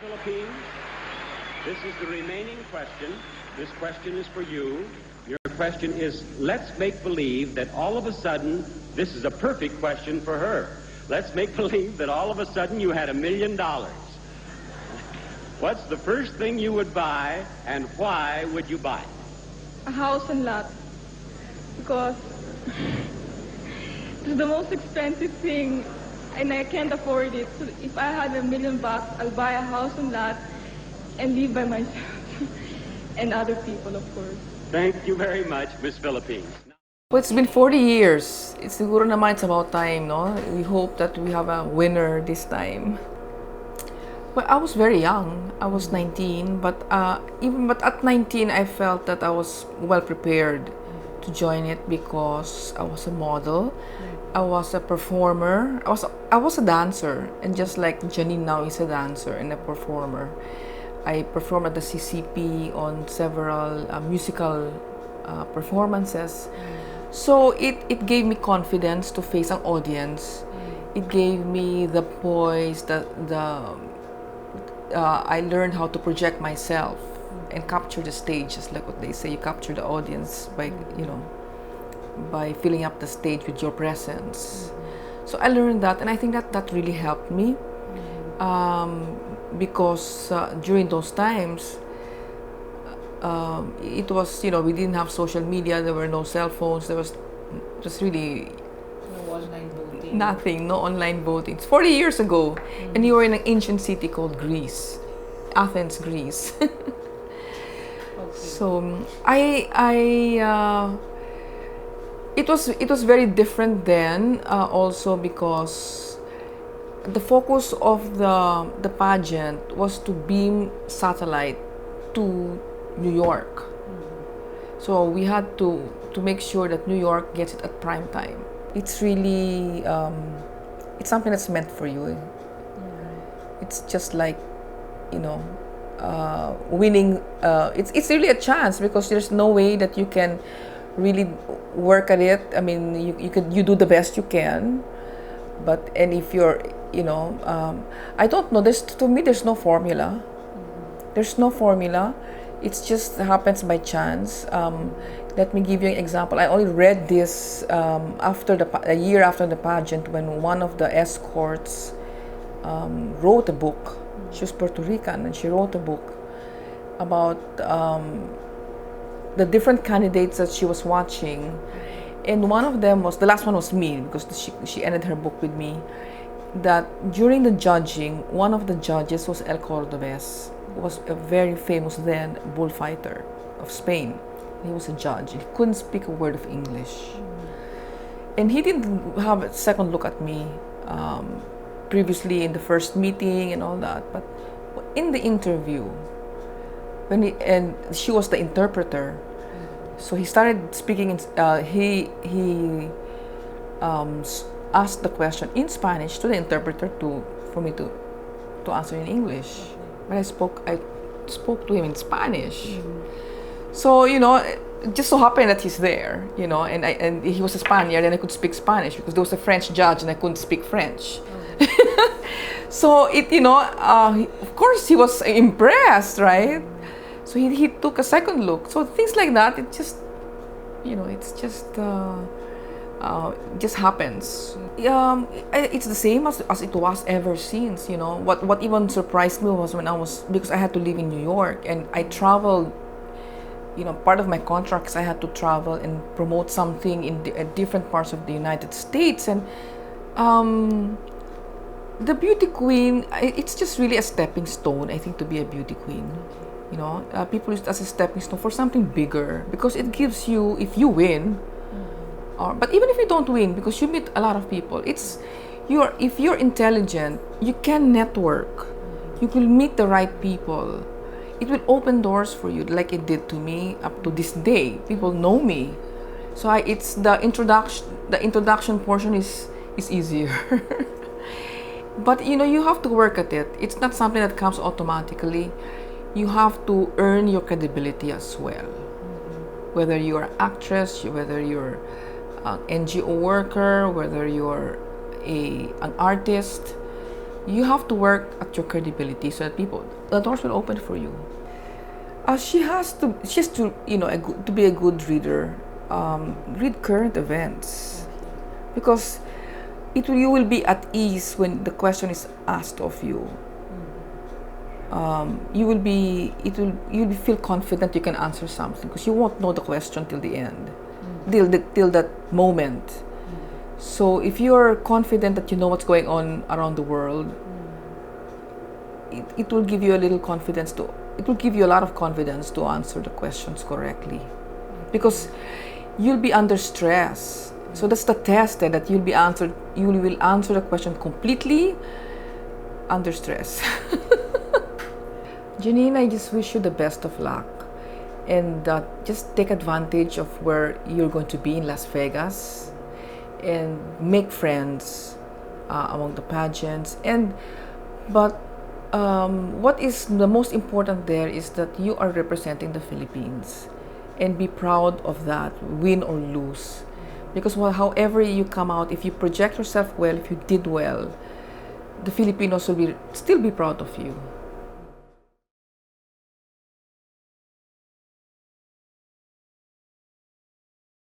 Philippines, this is the remaining question. This question is for you. Your question is, let's make believe that all of a sudden, this is a perfect question for her. Let's make believe that all of a sudden you had $1 million. What's the first thing you would buy, and why would you buy it? A house and lot. Because it's the most expensive thing and I can't afford it. So if I had $1 million, I'll buy a house and lot and live by myself and other people, of course. Thank you very much, Miss Philippines. Well, it's been 40 years. It's siguro naman it's about time, no? We hope that we have a winner this time. Well, I was very young. I was 19, but at 19, I felt that I was well prepared to join it because I was a model, I was a performer, I was a dancer, and just like Janine now is a dancer and a performer. I performed at the CCP on several musical performances. So it gave me confidence to face an audience. It gave me the poise, I learned how to project myself and capture the stage, just like what they say, you capture the audience by, by filling up the stage with your presence. So I learned that, and I think that really helped me because during those times, it was, we didn't have social media, there were no cell phones, there was just really no online voting. Nothing, no online voting. It's 40 years ago, and you were in an ancient city called Greece, Athens, Greece. So it was very different then, also because the focus of the pageant was to beam satellite to New York. So we had to make sure that New York gets it at prime time. It's really it's something that's meant for you. It's just like, winning. It's really a chance because there's no way that you can really work at it. I mean, you do the best you can, and if you're, I don't know. To me, there's no formula. There's no formula. It just happens by chance. Let me give you an example. I only read this a year after the pageant, when one of the escorts wrote a book. She was Puerto Rican, and she wrote a book about the different candidates that she was watching. And one of them the last one was me, because she ended her book with me, that during the judging, one of the judges was El Cordobés, who was a very famous then bullfighter of Spain. He was a judge. He couldn't speak a word of English. And he didn't have a second look at me previously in the first meeting and all that. But in the interview, and she was the interpreter, so he started speaking. He asked the question in Spanish to the interpreter for me to answer in English. But I spoke to him in Spanish. So, it just so happened that he's there, and he was a Spaniard and I could speak Spanish because there was a French judge and I couldn't speak French. So of course he was impressed, right? So he took a second look. So things like that, it just, just happens. It's the same as it was ever since. What even surprised me was because I had to live in New York and I traveled. Part of my contracts, I had to travel and promote something in different parts of the United States. And the beauty queen, it's just really a stepping stone, I think, to be a beauty queen. People use it as a stepping stone for something bigger, because it gives you, if you win, but even if you don't win, because you meet a lot of people, if you're intelligent, you can network. You will meet the right people. It will open doors for you, like it did to me up to this day. People know me, so it's the introduction. The introduction portion is easier, but you have to work at it. It's not something that comes automatically. You have to earn your credibility as well. Whether you're an actress, whether you're an NGO worker, whether you're an artist, You have to work at your credibility so that the doors will open for you. She has to, to be a good reader. Read current events, because you will be at ease when the question is asked of you. You'll feel confident you can answer something because you won't know the question till the end, till that moment. So if you're confident that you know what's going on around the world, it will give you a little confidence it will give you a lot of confidence to answer the questions correctly, because you'll be under stress. So that's the test, that you will answer the question completely under stress. Janine, I just wish you the best of luck, and just take advantage of where you're going to be in Las Vegas, and make friends among the pageants. But what is the most important there is that you are representing the Philippines, and be proud of that, win or lose. Because however you come out, if you project yourself well, if you did well, the Filipinos will still be proud of you.